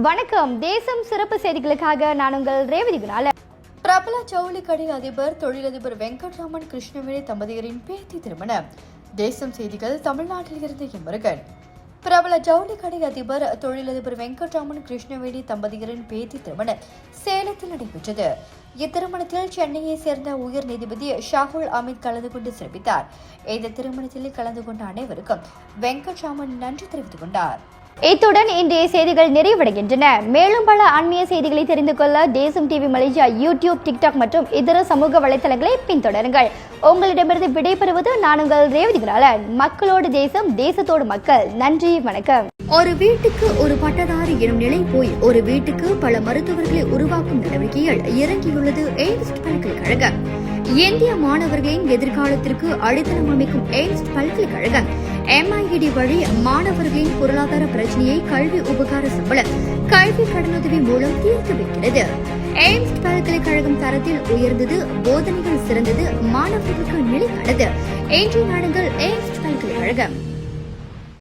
வணக்கம். தேசம் சிறப்பு செய்திகளுக்காக நான் உங்கள் ரேவதி குணால. பிரபல ஜவுளி கடை அதிபர் தொழிலதிபர் வெங்கட்ராமன் கிருஷ்ணவேணி தம்பதியரின் பேத்தி திருமணம். தேசம் செய்திகள். தமிழ்நாட்டில் இருந்து எம்பருகன். பிரபல ஜவுளி கடை அதிபர் தொழிலதிபர் வெங்கட்ராமன் கிருஷ்ணவேணி தம்பதியரின் பேத்தி திருமணம் சேலத்தில் நடைபெற்றது. இத்திருமணத்தில் சென்னையை சேர்ந்த உயர் நீதிபதி ஷாகுல் அமித் கலந்து கொண்டு சிறப்பித்தார். இந்த திருமணத்தில் கலந்து கொண்ட அனைவருக்கும் வெங்கட்ராமன் நன்றி தெரிவித்துக் கொண்டார். இத்துடன் இன்றைய செய்திகள் நிறைவடைகின்றன. மேலும் பல அண்மைய செய்திகளை தெரிந்து கொள்ள தேசம் டிவி மலேசியா யூடியூப், டிக்டாக் மற்றும் இதர சமூக வலைதளங்களை பின்தொடருங்கள். உங்களிடமிருந்து விடைபெறுவது நான் உங்கள் ரேவதி குணாலன். மக்களோடு தேசம், தேசத்தோடு மக்கள். நன்றி, வணக்கம். ஒரு வீட்டுக்கு ஒரு பட்டதாரி எனும் நிலை போய் ஒரு வீட்டுக்கு பல மருத்துவர்களை உருவாக்கும் நடவடிக்கையில் இறங்கியுள்ளது எய்ம்ஸ் பல்கலைக்கழகம். இந்திய மாணவர்களின் எதிர்காலத்திற்கு அடித்தளம் அமைக்கும் எய்ம்ஸ் பல்கலைக்கழகம் MIED வழி மாணவர்களின் பொருளாதார பிரச்சனையை கல்வி உபகார சம்பளம், கல்வி கடனுதவி மூலம் தீர்த்து வைக்கிறது. எய்ம்ஸ் பல்கலைக்கழகம் தரத்தில் உயர்ந்தது, போதனைகள் சிறந்தது, மாணவர்களுக்கு நிலையானது. இன்றைய நாடுகள் எய்ம்ஸ் பல்கலைக்கழகம்.